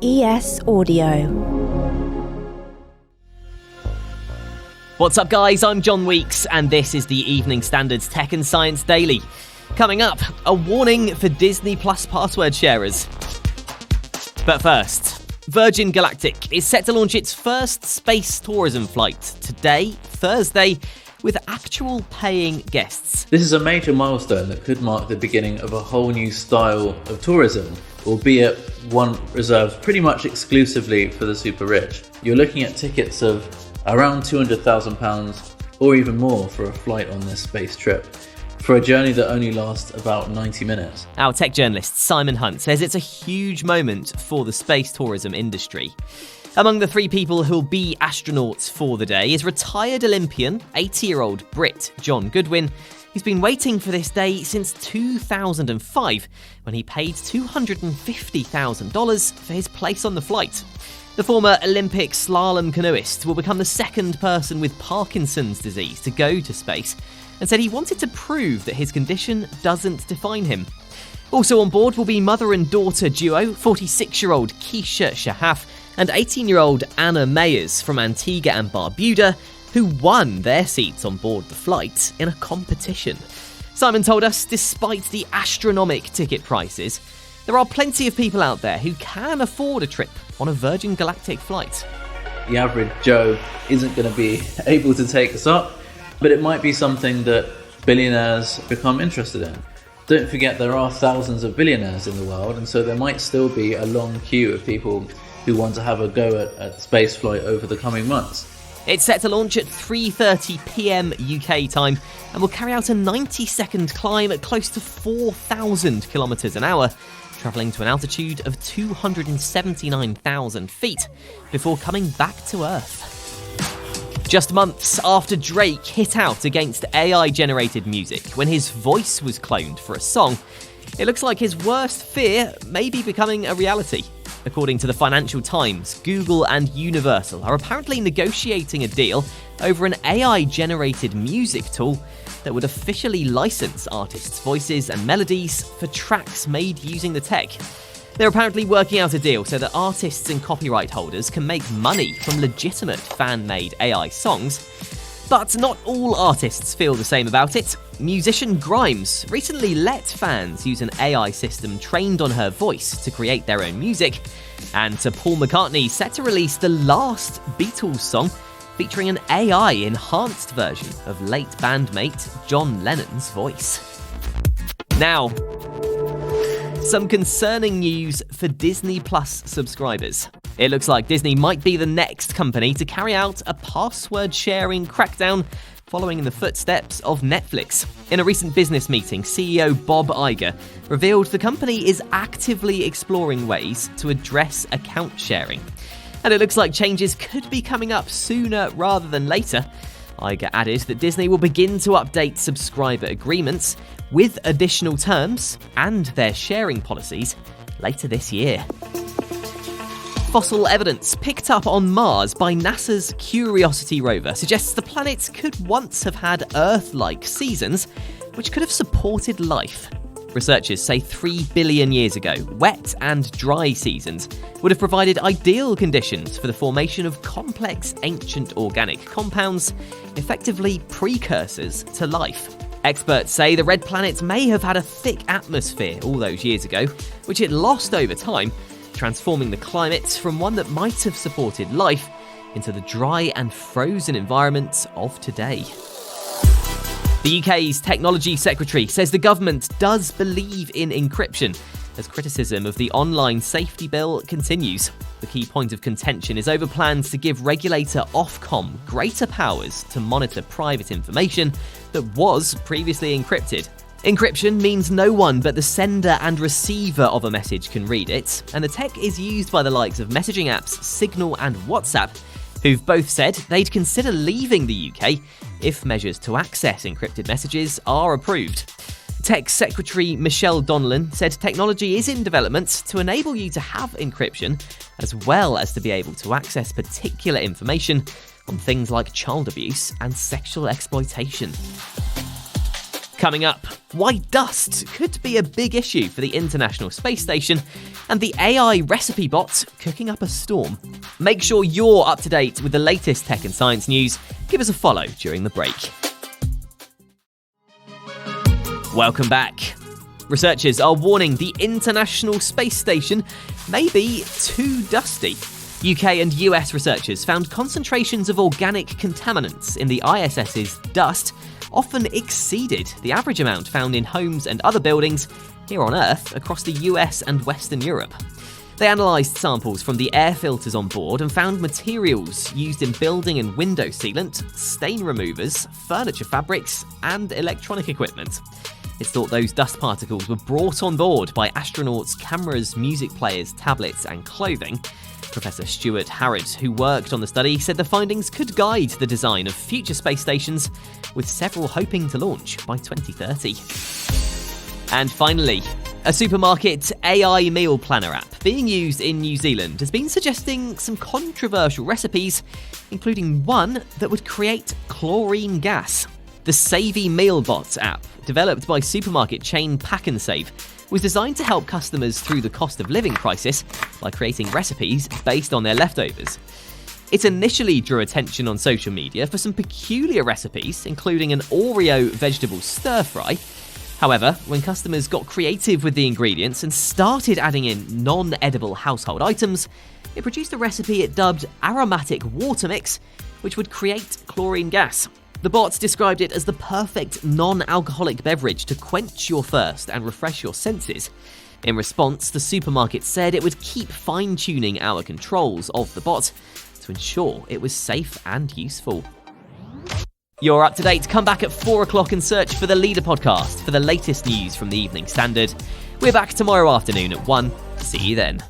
ES Audio. What's up, guys? I'm John Weeks, and this is the Evening Standard's Tech and Science Daily. Coming up, a warning for Disney Plus password sharers. But first, Virgin Galactic is set to launch its first space tourism flight today, Thursday, with actual paying guests. This is a major milestone that could mark the beginning of a whole new style of tourism, albeit one reserved pretty much exclusively for the super rich. You're looking at tickets of around £200,000 or even more for a flight on this space trip, for a journey that only lasts about 90 minutes. Our tech journalist Simon Hunt says it's a huge moment for the space tourism industry. Among the three people who'll be astronauts for the day is retired Olympian, 80-year-old Brit John Goodwin. He's been waiting for this day since 2005, when he paid $250,000 for his place on the flight. The former Olympic slalom canoeist will become the second person with Parkinson's disease to go to space, and said he wanted to prove that his condition doesn't define him. Also on board will be mother and daughter duo, 46-year-old Keisha Shahaf and 18-year-old Anna Mayers from Antigua and Barbuda, who won their seats on board the flight in a competition. Simon told us, despite the astronomical ticket prices, there are plenty of people out there who can afford a trip on a Virgin Galactic flight. The average Joe isn't going to be able to take us up, but it might be something that billionaires become interested in. Don't forget, there are thousands of billionaires in the world, and so there might still be a long queue of people who want to have a go at spaceflight over the coming months. It's set to launch at 3:30 p.m. UK time and will carry out a 90-second climb at close to 4,000 kilometres an hour, travelling to an altitude of 279,000 feet before coming back to Earth. Just months after Drake hit out against AI-generated music when his voice was cloned for a song, it looks like his worst fear may be becoming a reality. According to the Financial Times, Google and Universal are apparently negotiating a deal over an AI-generated music tool that would officially license artists' voices and melodies for tracks made using the tech. They're apparently working out a deal so that artists and copyright holders can make money from legitimate fan-made AI songs. But not all artists feel the same about it. Musician Grimes recently let fans use an AI system trained on her voice to create their own music. And Paul McCartney set to release the last Beatles song featuring an AI-enhanced version of late bandmate John Lennon's voice. Now, some concerning news for Disney Plus subscribers. It looks like Disney might be the next company to carry out a password-sharing crackdown, following in the footsteps of Netflix. In a recent business meeting, CEO Bob Iger revealed the company is actively exploring ways to address account sharing. And it looks like changes could be coming up sooner rather than later. Iger added that Disney will begin to update subscriber agreements with additional terms and their sharing policies later this year. Fossil evidence picked up on Mars by NASA's Curiosity rover suggests the planet could once have had Earth-like seasons, which could have supported life. Researchers say 3 billion years ago, wet and dry seasons would have provided ideal conditions for the formation of complex ancient organic compounds, effectively precursors to life. Experts say the red planet may have had a thick atmosphere all those years ago, which it lost over time, transforming the climate from one that might have supported life into the dry and frozen environment of today. The UK's Technology Secretary says the government does believe in encryption, as criticism of the online safety bill continues. The key point of contention is over plans to give regulator Ofcom greater powers to monitor private information that was previously encrypted. Encryption means no one but the sender and receiver of a message can read it, and the tech is used by the likes of messaging apps Signal and WhatsApp, who've both said they'd consider leaving the UK if measures to access encrypted messages are approved. Tech Secretary Michelle Donlan said technology is in development to enable you to have encryption, as well as to be able to access particular information on things like child abuse and sexual exploitation. Coming up, why dust could be a big issue for the International Space Station, and the AI recipe bot cooking up a storm. Make sure you're up to date with the latest tech and science news. Give us a follow during the break. Welcome back. Researchers are warning the International Space Station may be too dusty. UK and US researchers found concentrations of organic contaminants in the ISS's dust often exceeded the average amount found in homes and other buildings here on Earth across the US and Western Europe. They analysed samples from the air filters on board and found materials used in building and window sealant, stain removers, furniture fabrics, and electronic equipment. It's thought those dust particles were brought on board by astronauts' cameras, music players, tablets, and clothing. Professor Stuart Harrod, who worked on the study, said the findings could guide the design of future space stations, with several hoping to launch by 2030. And finally, a supermarket AI meal planner app being used in New Zealand has been suggesting some controversial recipes, including one that would create chlorine gas. The Savvy Meal Bot app, developed by supermarket chain Pack and Save, was designed to help customers through the cost of living crisis by creating recipes based on their leftovers. It initially drew attention on social media for some peculiar recipes, including an Oreo vegetable stir-fry. However, when customers got creative with the ingredients and started adding in non-edible household items, it produced a recipe it dubbed aromatic water mix, which would create chlorine gas. The bot described it as the perfect non-alcoholic beverage to quench your thirst and refresh your senses. In response, the supermarket said it would keep fine-tuning our controls of the bot to ensure it was safe and useful. You're up to date. Come back at 4 o'clock and search for the Leader podcast for the latest news from the Evening Standard. We're back tomorrow afternoon at 1. See you then.